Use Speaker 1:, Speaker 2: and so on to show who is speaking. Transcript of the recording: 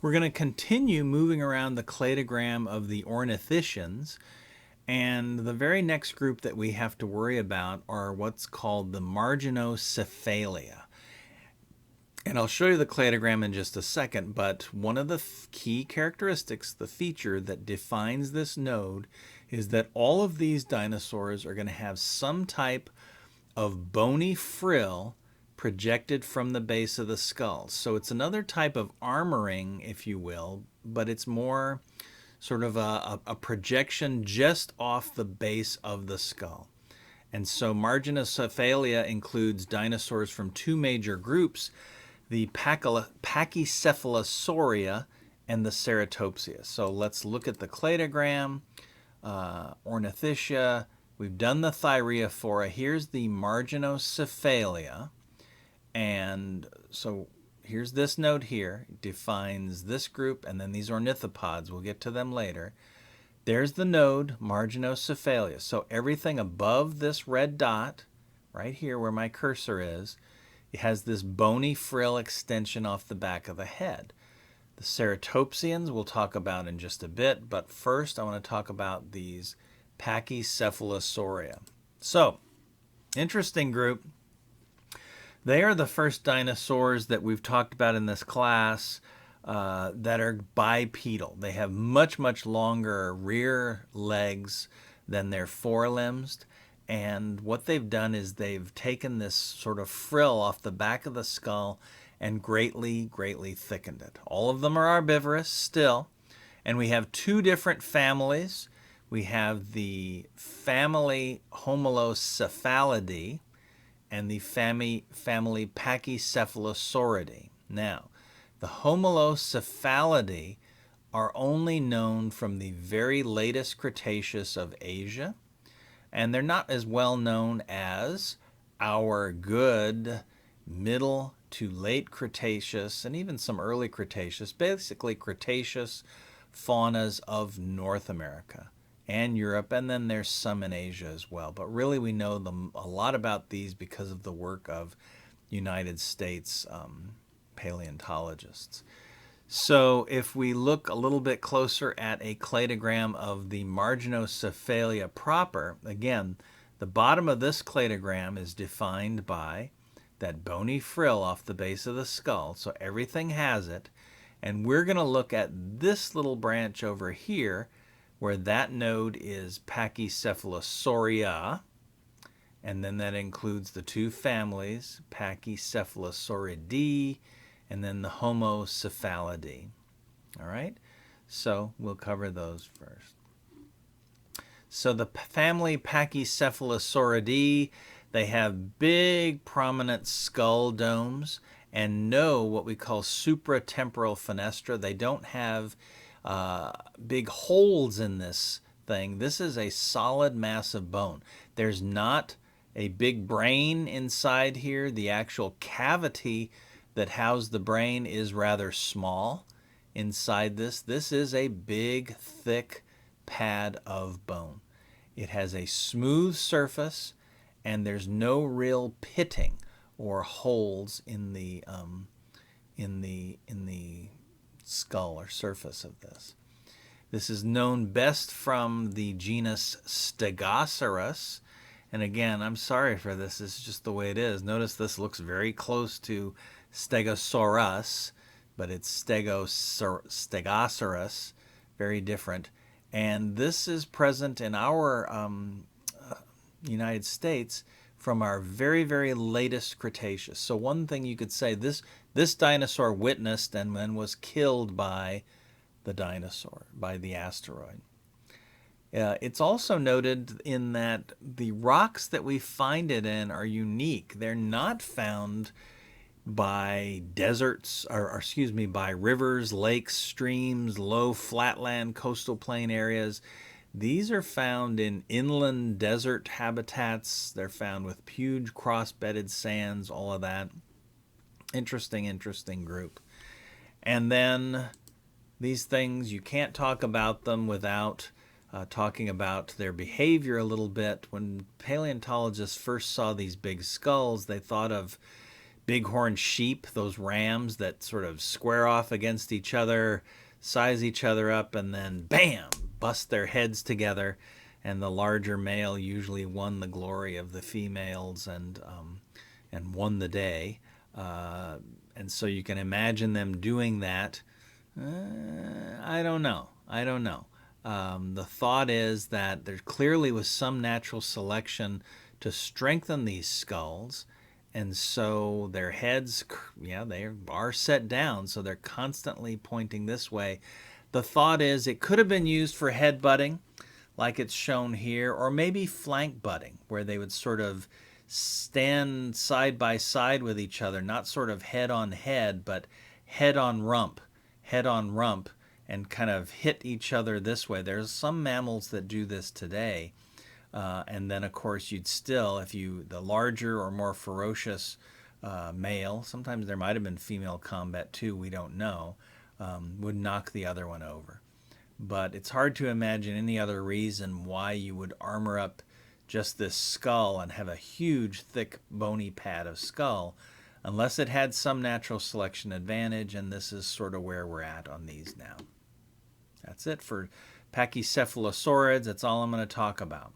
Speaker 1: We're going to continue moving around the cladogram of the ornithischians, and the very next group that we have to worry about are what's called the marginocephalia. And I'll show you the cladogram in just a second, but one of the key characteristics, the feature that defines this node, is that all of these dinosaurs are going to have some type of bony frill projected from the base of the skull. So it's another type of armoring, if you will, but it's more sort of a projection just off the base of the skull. And so marginocephalia includes dinosaurs from two major groups, the Pachycephalosauria and the Ceratopsia. So let's look at the cladogram, ornithischia. We've done the Thyreophora. Here's the marginocephalia. And so here's this node here. It defines this group, and then these ornithopods. We'll get to them later. There's the node, marginocephalia. So everything above this red dot, right here where my cursor is, it has this bony frill extension off the back of the head. The ceratopsians we'll talk about in just a bit, but first I want to talk about these Pachycephalosauria. So, interesting group. They are the first dinosaurs that we've talked about in this class that are bipedal. They have much, much longer rear legs than their forelimbs. And what they've done is they've taken this sort of frill off the back of the skull and greatly, greatly thickened it. All of them are herbivorous still. And we have two different families. We have the family Homalocephalidae and the family Pachycephalosauridae. Now, the Homalocephalidae are only known from the very latest Cretaceous of Asia, and they're not as well known as our good middle to late Cretaceous and even some early Cretaceous, basically Cretaceous faunas of North America and Europe, and then there's some in Asia as well. But really we know a lot about these because of the work of United States paleontologists. So if we look a little bit closer at a cladogram of the marginocephalia proper, again, the bottom of this cladogram is defined by that bony frill off the base of the skull, so everything has it. And we're going to look at this little branch over here where that node is Pachycephalosauria, and then that includes the two families, Pachycephalosauridae, and then the Homocephalidae. All right, so we'll cover those first. So the family Pachycephalosauridae, they have big prominent skull domes and no what we call supratemporal fenestra. They don't have big holes in this thing. This is a solid mass of bone. There's not a big brain inside here. The actual cavity that housed the brain is rather small inside this. This is a big, thick pad of bone. It has a smooth surface, and there's no real pitting or holes in the skull or surface of this. This is known best from the genus Stegosaurus. And again, I'm sorry for this. This is just the way it is. Notice this looks very close to Stegosaurus, but it's Stegosaurus, very different. And this is present in our United States from our very, very latest Cretaceous. So one thing you could say, this dinosaur witnessed and then was killed by the dinosaur, by the asteroid. It's also noted in that the rocks that we find it in are unique. They're not found by deserts, by rivers, lakes, streams, low flatland, coastal plain areas. These are found in inland desert habitats. They're found with huge cross-bedded sands, all of that. Interesting group. And then these things, you can't talk about them without talking about their behavior a little bit. When paleontologists first saw these big skulls, they thought of bighorn sheep, those rams that sort of square off against each other, size each other up, and then bam, bust their heads together. And the larger male usually won the glory of the females and won the day. And so you can imagine them doing that. I don't know. The thought is that there clearly was some natural selection to strengthen these skulls, and so their heads, yeah, they are set down, so they're constantly pointing this way. The thought is it could have been used for head butting, like it's shown here, or maybe flank butting, where they would sort of stand side by side with each other, not sort of head on head, but head on rump, and kind of hit each other this way. There's some mammals that do this today. And then, of course, you'd still, if you, the larger or more ferocious male, sometimes there might have been female combat too, we don't know, would knock the other one over. But it's hard to imagine any other reason why you would armor up just this skull and have a huge, thick, bony pad of skull, unless it had some natural selection advantage, and this is sort of where we're at on these now. That's it for Pachycephalosaurids. That's all I'm going to talk about.